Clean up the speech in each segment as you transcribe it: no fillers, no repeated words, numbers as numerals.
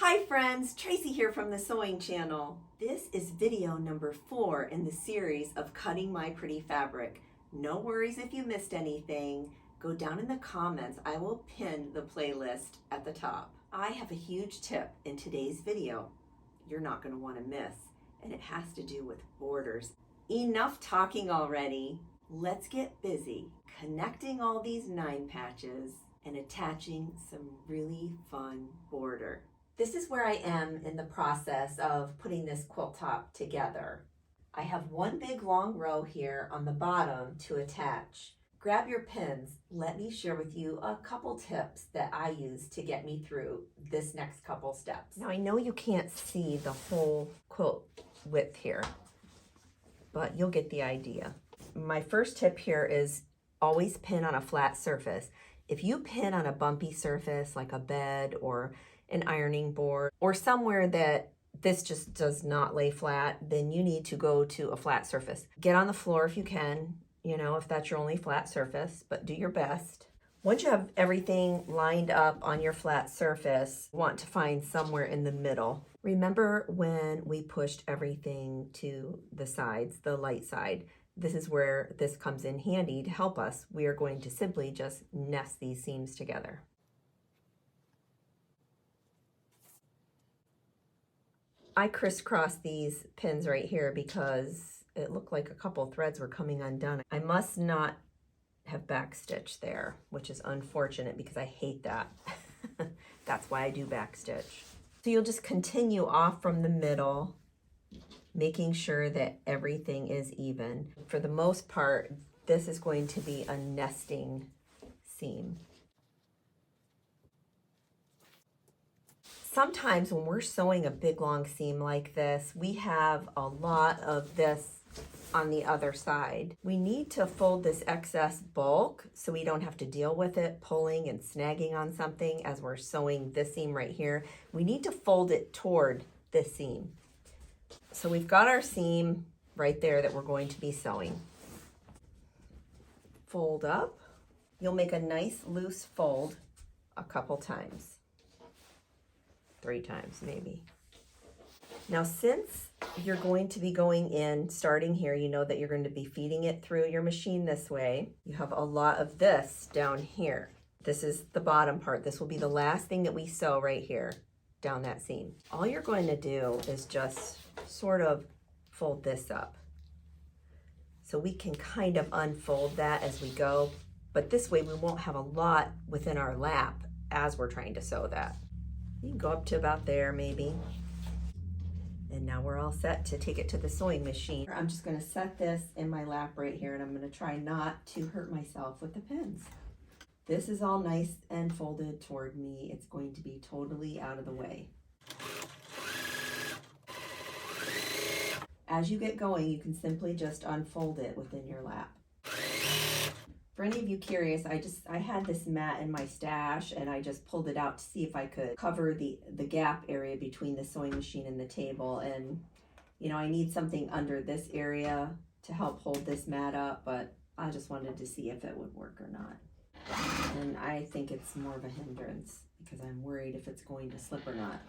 Hi friends, Tracy here from the Sewing Channel. This is video number 4 in the series of cutting my pretty fabric. No worries if you missed anything. Go down in the comments. I will pin the playlist at the top. I have a huge tip in today's video you're not going to want to miss, and it has to do with borders. Enough talking already. Let's get busy connecting all these 9 patches and attaching some really fun border. This is where I am in the process of putting this quilt top together. I have one big long row here on the bottom to attach. Grab your pins. Let me share with you a couple tips that I use to get me through this next couple steps. Now I know you can't see the whole quilt width here, but you'll get the idea. My first tip here is always pin on a flat surface. If you pin on a bumpy surface like a bed or an ironing board or somewhere that this just does not lay flat, then you need to go to a flat surface. Get on the floor if you can, if that's your only flat surface, but do your best. Once you have everything lined up on your flat surface, you want to find somewhere in the middle. Remember when we pushed everything to the sides, the light side? This is where this comes in handy to help us. We are going to simply just nest these seams together. I crisscrossed these pins right here because it looked like a couple threads were coming undone. I must not have backstitched there, which is unfortunate because I hate that. That's why I do backstitch. So you'll just continue off from the middle, making sure that everything is even. For the most part, this is going to be a nesting seam. Sometimes when we're sewing a big long seam like this, we have a lot of this on the other side. We need to fold this excess bulk so we don't have to deal with it pulling and snagging on something as we're sewing this seam right here. We need to fold it toward this seam. So we've got our seam right there that we're going to be sewing. Fold up. You'll make a nice loose fold a couple times. 3 times maybe. Now since you're going to be going in, starting here, you know that you're going to be feeding it through your machine this way. You have a lot of this down here. This is the bottom part. This will be the last thing that we sew right here down that seam. All you're going to do is just sort of fold this up. So we can kind of unfold that as we go, but this way we won't have a lot within our lap as we're trying to sew that. You can go up to about there maybe. And now we're all set to take it to the sewing machine. I'm just going to set this in my lap right here, and I'm going to try not to hurt myself with the pins. This is all nice and folded toward me. It's going to be totally out of the way. As you get going, you can simply just unfold it within your lap. For any of you curious, I had this mat in my stash and I just pulled it out to see if I could cover the gap area between the sewing machine and the table. And I need something under this area to help hold this mat up, but I just wanted to see if it would work or not. And I think it's more of a hindrance because I'm worried if it's going to slip or not.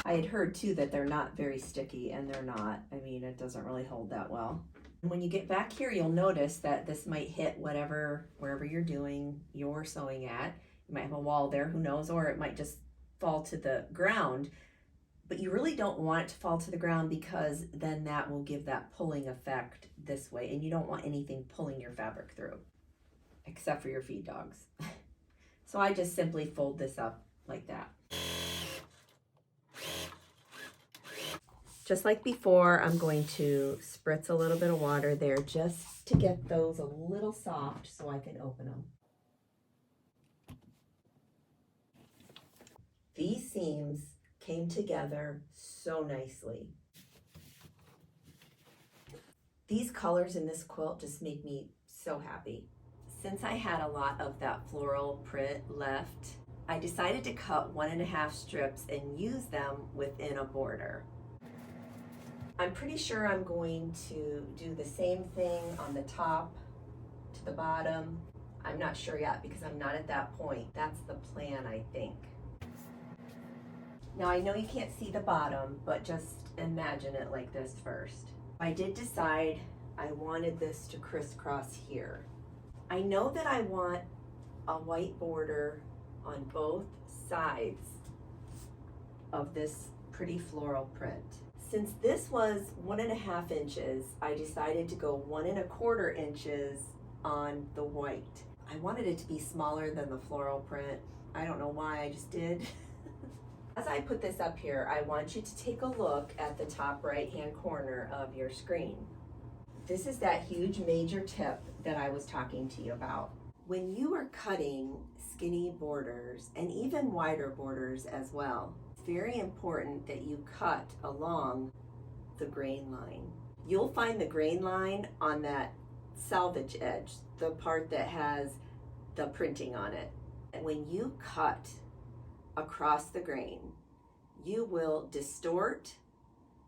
I had heard too that they're not very sticky, and they're not. I mean, it doesn't really hold that well. When you get back here, you'll notice that this might hit wherever you're doing your sewing at. You might have a wall there, who knows, or it might just fall to the ground. But you really don't want it to fall to the ground because then that will give that pulling effect this way, and you don't want anything pulling your fabric through, except for your feed dogs. So I just simply fold this up like that. Just like before, I'm going to spritz a little bit of water there just to get those a little soft so I can open them. These seams came together so nicely. These colors in this quilt just make me so happy. Since I had a lot of that floral print left, I decided to cut 1.5 strips and use them within a border. I'm pretty sure I'm going to do the same thing on the top to the bottom. I'm not sure yet because I'm not at that point. That's the plan, I think. Now I know you can't see the bottom, but just imagine it like this first. I did decide I wanted this to crisscross here. I know that I want a white border on both sides of this pretty floral print. Since this was 1.5 inches, I decided to go 1.25 inches on the white. I wanted it to be smaller than the floral print. I don't know why, I just did. As I put this up here, I want you to take a look at the top right-hand corner of your screen. This is that huge major tip that I was talking to you about. When you are cutting skinny borders, and even wider borders as well, it's very important that you cut along the grain line. You'll find the grain line on that selvage edge, the part that has the printing on it. And when you cut across the grain, you will distort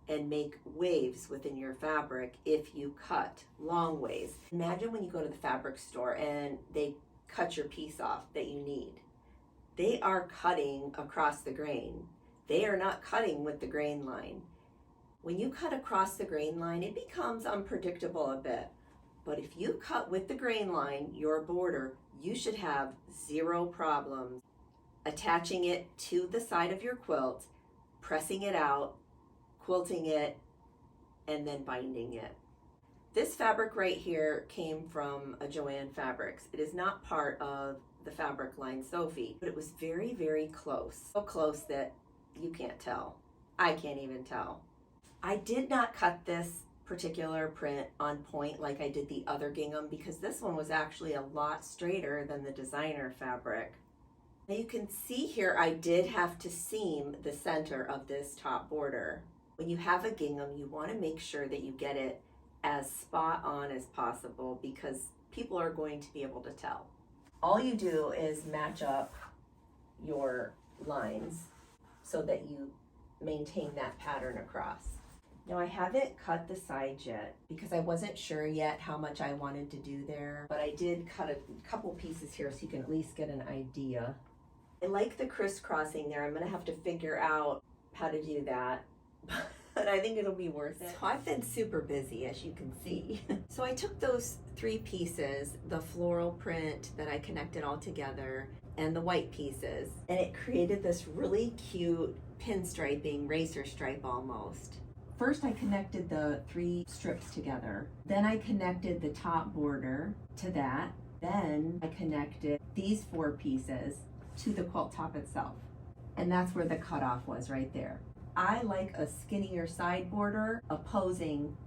and make waves within your fabric if you cut long ways. Imagine when you go to the fabric store and they cut your piece off that you need. They are cutting across the grain. They are not cutting with the grain line. When you cut across the grain line, it becomes unpredictable a bit. But if you cut with the grain line, your border, you should have zero problems attaching it to the side of your quilt, pressing it out, quilting it, and then binding it. This fabric right here came from a Joann Fabrics. It is not part of the fabric line Sophie, but it was very, very close. So close that you can't tell. I can't even tell. I did not cut this particular print on point like I did the other gingham because this one was actually a lot straighter than the designer fabric. Now you can see here I did have to seam the center of this top border. When you have a gingham, you want to make sure that you get it as spot on as possible because people are going to be able to tell. All you do is match up your lines so that you maintain that pattern across. Now I haven't cut the sides yet because I wasn't sure yet how much I wanted to do there, but I did cut a couple pieces here so you can at least get an idea. I like the crisscrossing there. I'm gonna have to figure out how to do that, but I think it'll be worth it. So I've been super busy, as you can see. So I took those 3 pieces, the floral print that I connected all together, and the white pieces, and it created this really cute pinstriping, racer stripe almost. First I connected the 3 strips together, then I connected the top border to that, then I connected these 4 pieces to the quilt top itself. And that's where the cutoff was right there. I like a skinnier side border opposing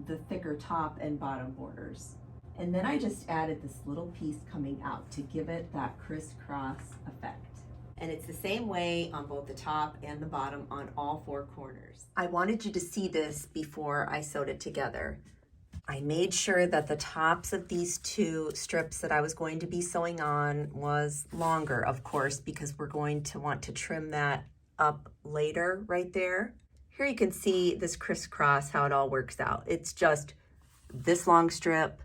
the thicker top and bottom borders. And then I just added this little piece coming out to give it that crisscross effect. And it's the same way on both the top and the bottom on all 4 corners. I wanted you to see this before I sewed it together. I made sure that the tops of these 2 strips that I was going to be sewing on was longer, of course, because we're going to want to trim that up later right there. Here you can see this crisscross, how it all works out. It's just this long strip,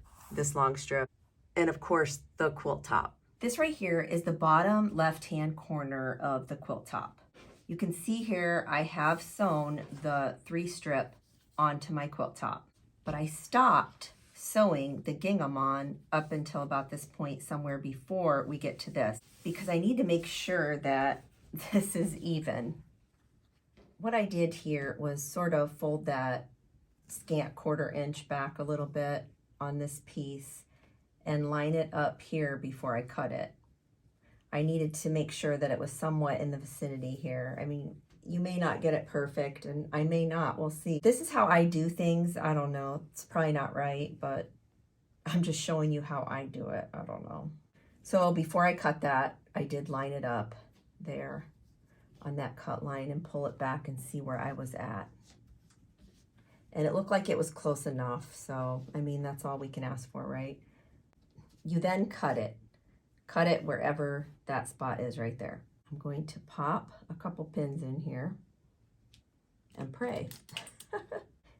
and of course the quilt top. This right here is the bottom left-hand corner of the quilt top. You can see here I have sewn the 3 strip onto my quilt top. But I stopped sewing the gingham on up until about this point somewhere before we get to this because I need to make sure that this is even. What I did here was sort of fold that scant 1/4 inch back a little bit on this piece and line it up here before I cut it. I needed to make sure that it was somewhat in the vicinity here. I mean, you may not get it perfect, and I may not, we'll see. This is how I do things. I don't know, it's probably not right, but I'm just showing you how I do it. I don't know. So before I cut that, I did line it up there on that cut line and pull it back and see where I was at. And it looked like it was close enough, so I mean, that's all we can ask for, right? You then cut it. Cut it wherever that spot is right there. I'm going to pop a couple pins in here and pray.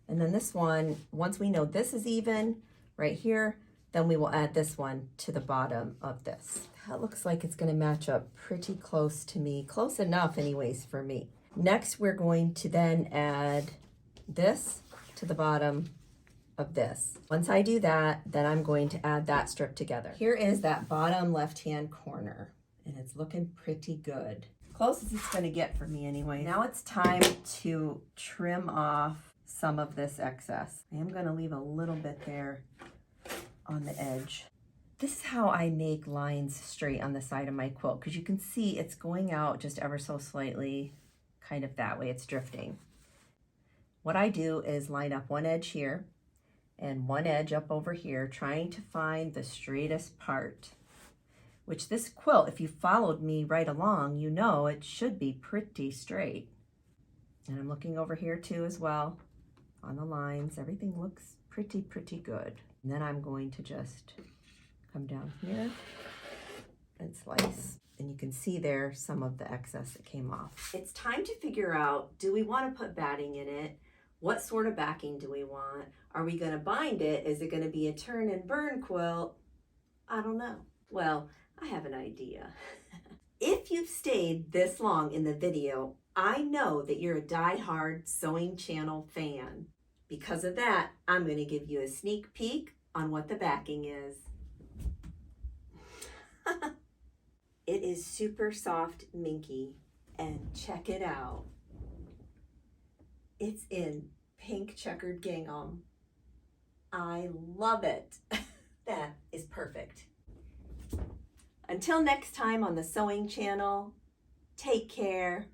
And then this one, once we know this is even right here, then we will add this one to the bottom of this. That looks like it's gonna match up pretty close to me, close enough anyways for me. Next, we're going to then add this to the bottom of this. Once I do that, then I'm going to add that strip together. Here is that bottom left-hand corner, and it's looking pretty good. Close as it's going to get for me anyway. Now it's time to trim off some of this excess. I am going to leave a little bit there on the edge. This is how I make lines straight on the side of my quilt, because you can see it's going out just ever so slightly, kind of that way, it's drifting. What I do is line up one edge here and one edge up over here, trying to find the straightest part, which this quilt, if you followed me right along, you know it should be pretty straight. And I'm looking over here too as well on the lines. Everything looks pretty good. And then I'm going to just come down here and slice. And you can see there some of the excess that came off. It's time to figure out, do we want to put batting in it? What sort of backing do we want? Are we going to bind it? Is it going to be a turn and burn quilt? I don't know. Well, I have an idea. If you've stayed this long in the video, I know that you're a die-hard Sewing Channel fan. Because of that, I'm going to give you a sneak peek on what the backing is. It is super soft minky, and check it out. It's in pink checkered gingham. I love it. That is perfect. Until next time on the Sewing Channel, take care.